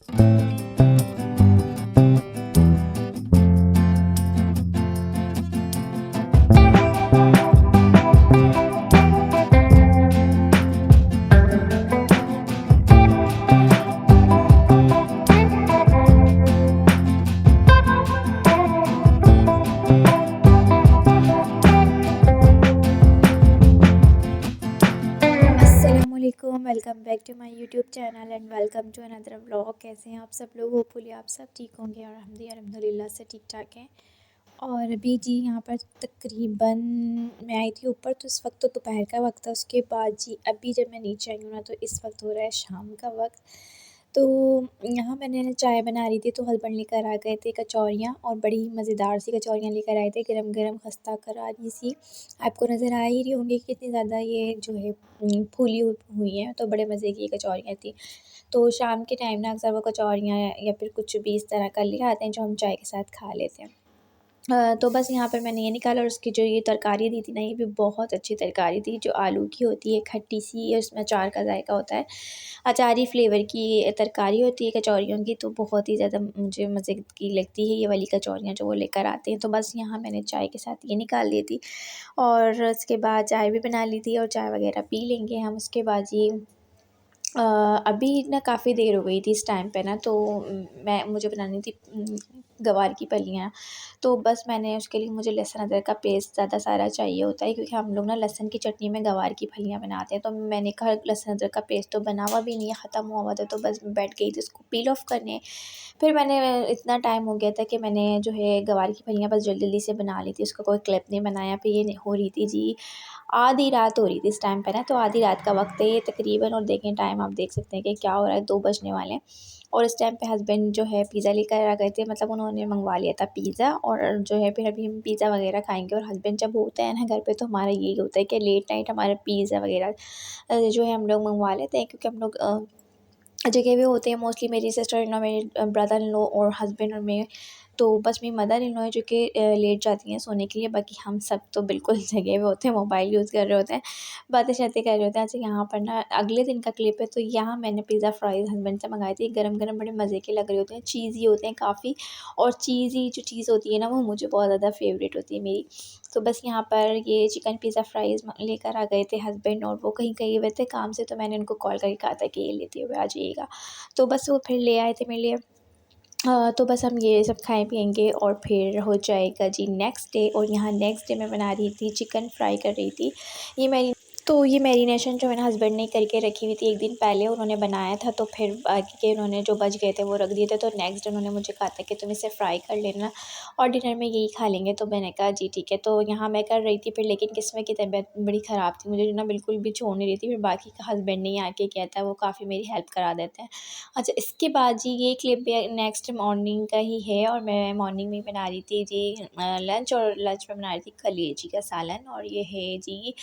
अस्सलामुअलैकुम, welcome back to my YouTube channel and welcome to another vlog. कैसे हैं आप सब लोग? होपफुली आप सब ठीक होंगे और हम भी अल्हम्दुलिल्लाह से ठीक ठाक हैं। और अभी जी यहाँ पर तकरीबन मैं आई थी ऊपर, तो इस वक्त तो दोपहर का वक्त था। उसके बाद जी अभी जब मैं नीचे आई हूँ ना, तो इस वक्त हो रहा है शाम का वक्त। तो यहाँ मैंने चाय बना रही थी, तो हस्बैंड लेकर आ गए थे कचौरियाँ, और बड़ी मज़ेदार सी कचौरियाँ लेकर आए थे, गरम गरम खस्ता करारी सी। आपको नज़र आ ही रही होंगी कि कितनी ज़्यादा ये जो है फूली हुई हैं, तो बड़े मज़े की ये कचौरियाँ थी। तो शाम के टाइम ना अक्सर वो कचौरियाँ या फिर कुछ भी इस तरह का ले आते हैं जो हम चाय के साथ खा लेते हैं। तो बस यहाँ पर मैंने ये निकाला, और उसकी जो ये तरकारी दी थी ना, ये भी बहुत अच्छी तरकारी थी, जो आलू की होती है, खट्टी सी, उसमें अचार का जायका होता है। अचारी फ्लेवर की ये तरकारी होती है कचौरियों की, तो बहुत ही ज़्यादा मुझे मज़े की लगती है ये वाली कचौरियाँ जो वो लेकर आते हैं। तो बस यहाँ मैंने चाय के साथ ये निकाल ली थी, और उसके बाद चाय भी बना ली थी, और चाय वगैरह पी लेंगे हम। उसके बाद ये अ, अभी ना काफ़ी देर हो गई थी इस टाइम पे ना, तो मुझे बनानी थी गवार की फलियाँ। तो बस मैंने उसके लिए, मुझे लहसुन अदरक का पेस्ट ज़्यादा सारा चाहिए होता है, क्योंकि हम लोग ना लहसुन की चटनी में गवार की फलियाँ बनाते हैं। तो मैंने कहा लहसुन अदरक का पेस्ट तो बना हुआ भी नहीं है, ख़त्म हुआ हुआ था, तो बस बैठ गई थी उसको पील ऑफ करने। फिर मैंने, इतना टाइम हो गया था कि मैंने जो है गवार की फलियाँ बस जल्दी जल्दी से बना ली थी, उसका कोई क्लिप नहीं बनाया। फिर ये हो रही थी जी, आधी रात हो रही थी इस टाइम पे ना, तो आधी रात का वक्त है ये तकरीबन, और देखें टाइम, आप देख सकते हैं कि क्या हो रहा है, 2 बजने वाले हैं। और इस टाइम पे हस्बैंड जो है पिज़्ज़ा लेकर आ गए थे, मतलब उन्होंने मंगवा लिया था पिज़्ज़ा, और जो है फिर अभी हम पिज़्ज़ा वगैरह खाएंगे। और हस्बैंड जब होते हैं ना घर पे, तो हमारा यही होता है कि लेट नाइट हमारा पिज़्ज़ा वगैरह जो है हम लोग मंगवा लेते हैं, क्योंकि हम लोग जगह पे होते हैं मोस्टली, मेरी सिस्टर इन लॉ, मेरे ब्रदर इन लॉ और हस्बैंड और मैं। तो बस मेरी मदर इन लॉ है जो कि लेट जाती हैं सोने के लिए, बाकी हम सब तो बिल्कुल जगह पे होते हैं, मोबाइल यूज़ कर रहे होते हैं, बातें-शातें कर रहे होते हैं। अच्छा, यहाँ पर ना अगले दिन का क्लिप है, तो यहाँ मैंने पिज़्ज़ा फ्राइज़ हस्बैंड से मंगाए थे, गरम-गरम बड़े मज़े के लग रहे होते हैं, चीज़ी होते हैं काफ़ी, और चीज़ी जो चीज़ होती है ना, वो मुझे बहुत ज़्यादा फ़ेवरेट होती है मेरी। तो बस यहाँ पर ये चिकन पिज़्ज़ा फ्राइज़ लेकर आ गए थे हस्बैंड, और वो कहीं गए हुए थे काम से, तो मैंने उनको कॉल करके कहा था कि ये लेते हुए आ जाइएगा। तो बस वो फिर ले आए थे मेरे लिए। तो बस हम ये सब खाएँ पिएँगे, और फिर हो जाएगा जी नेक्स्ट डे। और यहाँ नेक्स्ट डे मैं बना रही थी, चिकन फ्राई कर रही थी। ये मैरिनेशन जो है ना, हस्बैंड ने करके रखी हुई थी, 1 दिन पहले उन्होंने बनाया था, तो फिर बाकी के उन्होंने जो बच गए थे वो रख दिए थे। तो नेक्स्ट डे उन्होंने मुझे कहा था कि तुम इसे फ्राई कर लेना, और डिनर में यही खा लेंगे। तो मैंने कहा जी ठीक है। तो यहाँ मैं कर रही थी फिर, लेकिन किस्मत की तबीयत बड़ी ख़राब थी, मुझे जो ना बिल्कुल भी छोड़ नहीं रही थी। फिर बाकी का हस्बैंड ने ही आके किया था, वो काफ़ी मेरी हेल्प करा देते हैं। अच्छा, इसके बाद जी ये क्लिप भी नेक्स्ट मॉर्निंग का ही है, और मैं मॉर्निंग में बना रही थी जी लंच, और लंच में बना रही थी कलेजी का सालन, और ये है जी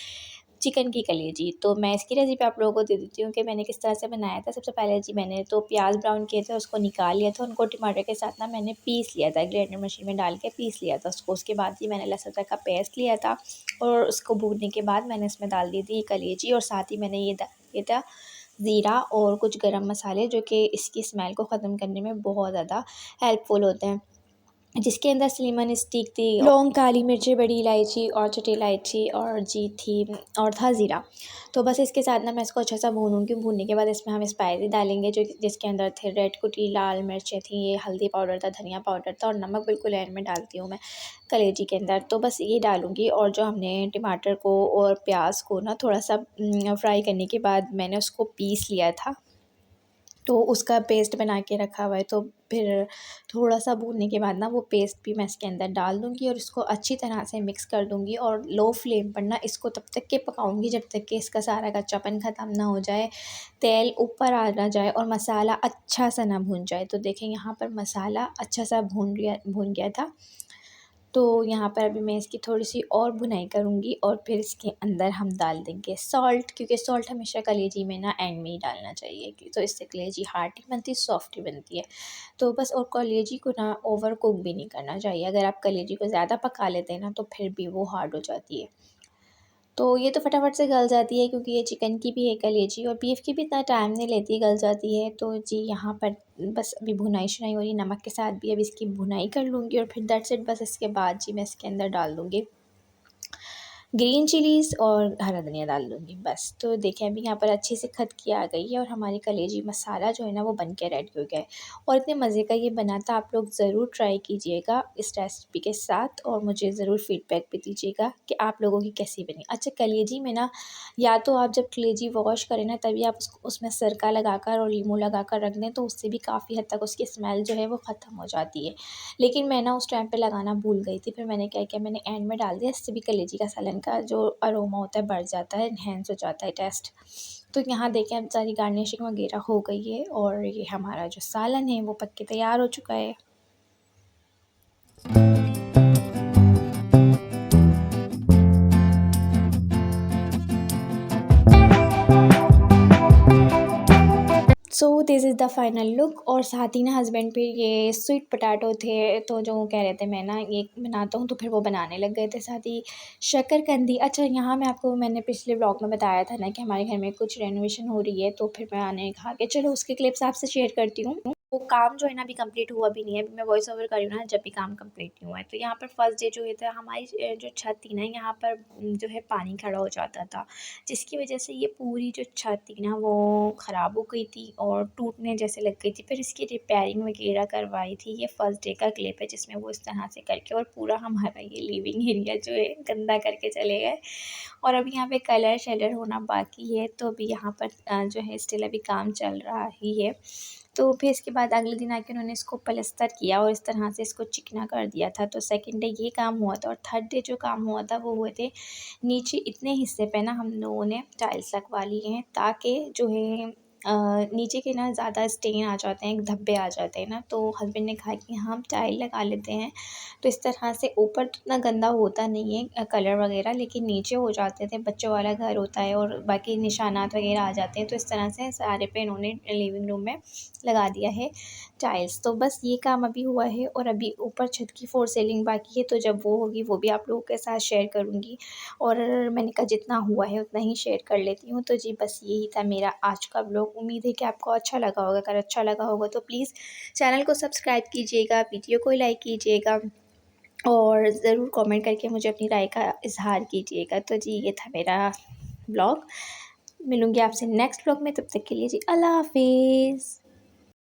चिकन की कलेजी। तो मैं इसकी रेसिपी आप लोगों को दे देती हूँ कि मैंने किस तरह से बनाया था। सबसे पहले जी मैंने तो प्याज ब्राउन किए थे, उसको निकाल लिया था, उनको टमाटर के साथ ना मैंने पीस लिया था, ग्राइंडर मशीन में डाल के पीस लिया था उसको। उसके बाद जी मैंने लहसुन अदरक का पेस्ट लिया था, और उसको भूनने के बाद मैंने इसमें डाल दी थी कलेजी, और साथ ही मैंने ये था ज़ीरा और कुछ गरम मसाले, जो कि इसकी स्मेल को ख़त्म करने में बहुत ज़्यादा हेल्पफुल होते हैं। जिसके अंदर सिनेमन स्टिक थी, लौंग, काली मिर्ची, बड़ी इलायची और छोटी इलायची, और जी थी, और था ज़ीरा। तो बस इसके साथ ना मैं इसको अच्छा सा भूनूँगी। भूनने के बाद इसमें हम स्पाइसी डालेंगे, जो जिसके अंदर थे रेड कुटी, लाल मिर्चें थी, ये हल्दी पाउडर था, धनिया पाउडर था, और नमक बिल्कुल एंड में डालती हूँ मैं कलेजी के अंदर। तो बस ये डालूँगी, और जो हमने टमाटर को और प्याज को ना थोड़ा सा फ्राई करने के बाद मैंने उसको पीस लिया था, तो उसका पेस्ट बना के रखा हुआ है। तो फिर थोड़ा-सा भूनने के बाद ना वो पेस्ट भी मैं इसके अंदर डाल दूँगी, और इसको अच्छी तरह से मिक्स कर दूँगी, और लो फ्लेम पर ना इसको तब तक के पकाऊँगी जब तक कि इसका सारा कच्चापन ख़त्म ना हो जाए, तेल ऊपर आ ना जाए, और मसाला अच्छा सा ना भुन जाए। तो देखें यहाँ पर मसाला अच्छा सा भुन गया था। तो यहाँ पर अभी मैं इसकी थोड़ी-सी और भुनाई करूँगी, और फिर इसके अंदर हम डाल देंगे सॉल्ट, क्योंकि सॉल्ट हमेशा कलेजी में ना एंड में ही डालना चाहिए, कि तो इससे कलेजी हार्ड नहीं बनती, सॉफ्ट ही बनती है। तो बस, और कलेजी को ना ओवर कुक भी नहीं करना चाहिए, अगर आप कलेजी को ज़्यादा पका लेते हैं ना, तो फिर भी वो हार्ड हो जाती है। तो ये तो फटाफट से गल जाती है क्योंकि ये चिकन की भी है कलेजी, और बीफ की भी इतना टाइम नहीं लेती, गल जाती है। तो जी यहाँ पर बस अभी भुनाई शुनाई हो रही है नमक के साथ भी, अब इसकी भुनाई कर लूँगी और फिर दैट्स इट। बस इसके बाद जी मैं इसके अंदर डाल दूँगी ग्रीन चिलीज़ और हरा धनिया डाल दूँगी बस। तो देखें अभी यहाँ पर अच्छे से खदकी आ गई है और हमारी कलेजी मसाला जो है ना वो बन के रेडी हो गया है। और इतने मज़े का ये बना था, आप लोग ज़रूर ट्राई कीजिएगा इस रेसिपी के साथ और मुझे ज़रूर फ़ीडबैक भी दीजिएगा कि आप लोगों की कैसी बनी। अच्छा, कलेजी में ना या तो आप जब कलेजी वॉश करें ना तभी आप उसको उसमें सिरका लगाकर और नींबू लगाकर रख दें, तो उससे भी काफ़ी हद तक उसकी स्मेल जो है वो ख़त्म हो जाती है। लेकिन मैं ना उस टाइम पे लगाना भूल गई थी, फिर मैंने क्या किया, मैंने एंड में डाल दिया। इससे भी कलेजी का सालन का जो अरोमा होता है बढ़ जाता है, एनहांस हो जाता है टेस्ट। तो यहाँ देखें अब सारी गार्निशिंग वगैरह हो गई है और ये हमारा जो सालन है वो पक के तैयार हो चुका है। So this is the final look. और साथ ही ना हस्बैंड पे ये स्वीट पोटैटो थे, तो जो कह रहे थे मैं ना ये बनाता हूँ, तो फिर वो बनाने लग गए थे। साथ ही शक्करकंदी। अच्छा, यहाँ मैं आपको मैंने पिछले व्लॉग में बताया था ना कि हमारे घर में कुछ रेनोवेशन हो रही है, तो फिर मैंने कहा कि चलो उसके क्लिप्स आपसे शेयर करती हूँ। वो काम जो है ना अभी कंप्लीट हुआ भी नहीं है, अभी मैं वॉइस ओवर कर रही हूँ ना जब भी काम कंप्लीट नहीं हुआ है। तो यहाँ पर फर्स्ट डे जो है था हमारी जो छत थी ना यहाँ पर जो है पानी खड़ा हो जाता था, जिसकी वजह से ये पूरी जो छत थी ना वो ख़राब हो गई थी और टूटने जैसे लग गई थी। फिर इसकी रिपेयरिंग वगैरह करवाई थी। ये फर्स्ट डे का क्लिप है जिसमें वो इस तरह से करके और पूरा हमारा ये लिविंग एरिया जो है गंदा करके चले गए। और अभी यहाँ पे कलर शलर होना बाकी है, तो अभी यहाँ पर जो है स्टिल अभी काम चल रहा ही है। तो फिर इसके बाद अगले दिन आके उन्होंने इसको पलस्तर किया और इस तरह से इसको चिकना कर दिया था। तो सेकंड डे ये काम हुआ था और थर्ड डे जो काम हुआ था वो हुए थे नीचे इतने हिस्से पे ना हम लोगों ने टाइल्स लगवा लिए हैं, ताकि जो है नीचे के ना ज़्यादा स्टेन आ जाते हैं, धब्बे आ जाते हैं ना, तो हस्बैंड ने कहा कि हम टाइल लगा लेते हैं। तो इस तरह से ऊपर तो इतना गंदा होता नहीं है कलर वगैरह, लेकिन नीचे हो जाते थे, बच्चों वाला घर होता है और बाकी निशानात वगैरह आ जाते हैं। तो इस तरह से सारे पे इन्होंने लिविंग रूम में लगा दिया है टाइल्स। तो बस ये काम अभी हुआ है और अभी ऊपर छत की फोर सीलिंग बाकी है, तो जब वो होगी वो भी आप लोगों के साथ शेयर करूँगी। और मैंने कहा जितना हुआ है उतना ही शेयर कर लेती हूँ। तो जी बस यही था मेरा आज का व्लॉग। उम्मीद है कि आपको अच्छा लगा होगा। अगर अच्छा लगा होगा तो प्लीज़ चैनल को सब्सक्राइब कीजिएगा, वीडियो को लाइक कीजिएगा और ज़रूर कमेंट करके मुझे अपनी राय का इज़हार कीजिएगा। तो जी ये था मेरा व्लॉग। मिलूँगी आपसे नेक्स्ट व्लॉग में, तब तक के लिए जी अल्लाह हाफ़िज़।